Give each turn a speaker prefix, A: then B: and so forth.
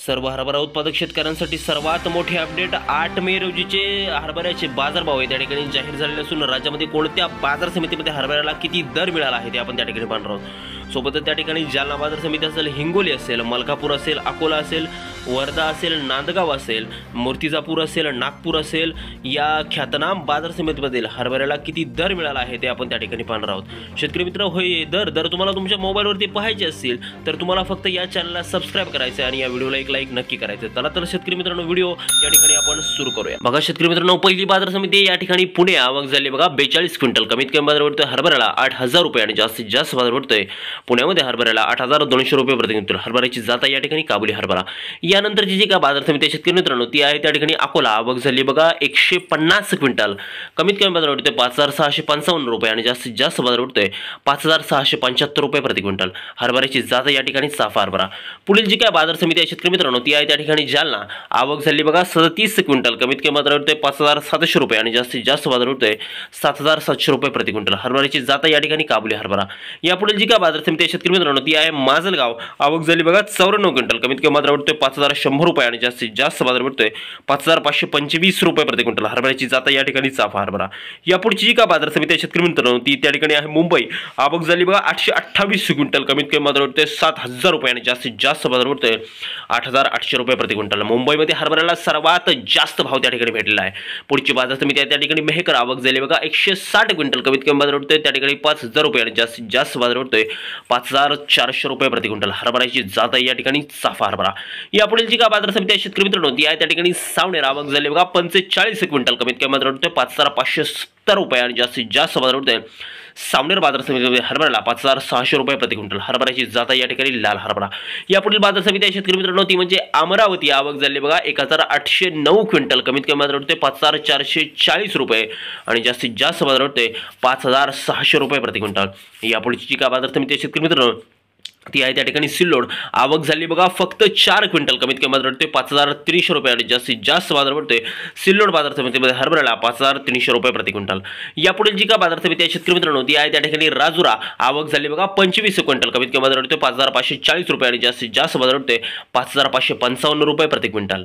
A: सर्व हरभरा उत्पादक शेतकऱ्यांसाठी सर्वात मोठे अपडेट 8 मे रोजीचे हरभऱ्याचे बाजारभाव आहे त्या ठिकाणी जाहीर झालेले असून राज्यामध्ये कोणत्या बाजार समितीमध्ये हरभऱ्याला किती दर मिळाला आहे ते आपण त्या ठिकाणी पाहणार आहोत। सोबतच त्या ठिकाणी जालना बाजार समिती असेल, हिंगोली असेल, मलकापूर असेल, अकोला असेल, वर्धा असेल, नांदगाव असेल, मूर्तिजापूर असेल, नागपूर असेल, या ख्यातनाम बाजार समितीमधील हरभऱ्याला किती दर मिळाला आहे ते आपण त्या ठिकाणी पाहणार आहोत। शेतकरी मित्र, होय दर तुम्हाला तुमच्या मोबाईलवरती पाहायचे असतील तर तुम्हाला फक्त या चॅनलला सबस्क्राइब करायचं आणि या व्हिडिओला एक लाईक नक्की करायचं। चला तर शेतकरी मित्रांनो, व्हिडिओ या ठिकाणी आपण सुरू करूया। बघा शेतकरी मित्रांनो, पहिली बाजार समिती या ठिकाणी पुणे आवक झाली बघा 42 क्विंटल, कमीत कमी बाजार भरतोय हरभऱ्याला 8000 रुपये आणि जास्तीत जास्त बाजार भरतोय पुण्यामध्ये हरभऱ्याला 8200 रुपये प्रति क्विंटल। हरभऱ्याची जात या ठिकाणी काबुली हरभरा। यानंतरची जी का बाजार समिती आहे शेतकरी मित्रांनो ती आहे त्या ठिकाणी अकोला, आवक झाली बघा 150 क्विंटल, कमीत कमी बाजार भरतोय 5655 रुपये आणि जास्तीत जास्त बाजार भरतोय 5675 रुपये प्रति क्विंटल। हरभऱ्याची जात या ठिकाणी चाफा हरभरा। पुढील जी काय बाजार समिती आहे शेतकरी मित्रांनो ती आहे त्या ठिकाणी जालना, आवक झाली बघा 37 क्विंटल, कमीत कमी बाजार भरतोय 5700 रुपये आणि जास्तीत जास्त बाजार भरतोय 7700 रुपये प्रति क्विंटल। हरभऱ्याची जात या ठिकाणी काबुली हरभरा। या पुढील जी काय बाजार समिती आहे शेतकरी मित्रांनो ती आहे माजलगाव, आवक झाली बघा 94 क्विंटल, कमीत कमी बाजार भरतोय 5100 रुपये आणि जास्तीत जास्त बाजार भरतोय 5525 रुपये प्रति क्विंटल। हरभऱ्याची जात या ठिकाणी चाफा हरभरा। या पुढची जी काय बाजार समिती आहे शेतकरी मित्रांनो ती त्या ठिकाणी आहे मुंबई, आवक झाली बघा 828 क्विंटल, कमीत कमी बाजार भरतोय 7000 रुपये आणि जास्तीत जास्त बाजार भरतोय 8800 रुपये प्रति क्विंटल। मुंबईमध्ये हरभऱ्याला सर्वात जास्त भाव त्या ठिकाणी भेटलेला आहे। पुढची बाजार समिती आहे त्या ठिकाणी मेहकर, आवक झाली बघा 160 क्विंटल, कमीत कमी बाजार भरतोय त्या ठिकाणी 5000 रुपये आणि जास्तीत जास्त बाजार भरतोय 5400 रुपये प्रति क्विंटल। हरभऱ्याची जात या ठिकाणी चाफा हरभरा। या पुढील जी का बाजार समिती आहे शेतकरी मित्रांनो ती आहे त्या ठिकाणी सावनेर, आवक झाली बघा 45 क्विंटल, कमीत कमी बाजार भरतोय 5570 रुपये आणि जास्तीत जास्त बाजार भरतोय सावनेर बाजार समितीमध्ये हरभऱ्याला 5600 रुपये प्रति क्विंटल। हरभऱ्याची जात या ठिकाणी लाल हरभरा। या पुढील बाजार समिती आहे शेतकरी मित्रांनो ती म्हणजे अमरावती, आवक झाली बघा 1809 क्विंटल, कमीत कमी बाजार भरतोय 5440 रुपये आणि जास्तीत जास्त बाजार भरतोय 5600 रुपये प्रति क्विंटल। या पुढची जी का बाजार समिती आहे शेतकरी मित्रांनो ती आहे त्या ठिकाणी सिल्लोड, आवक झाली बघा फक्त 4 क्विंटल, कमीत कमी बाजार भरतोय 5300 रुपये आणि जास्तीत जास्त बाजार भरतोय सिल्लोड बाजार समितीमध्ये हरभऱ्याला 5300 रुपये प्रति क्विंटल। या पुढील जी का बाजार समिती आहे शेतकरी मित्रांनो ती आहे त्या ठिकाणी राजुरा, आवक झाली बघा 25 क्विंटल, कमीत कमी बाजार भरतोय 5540 रुपये आणि जास्तीत जास्त बाजार भरतोय 5555 रुपये प्रति क्विंटल।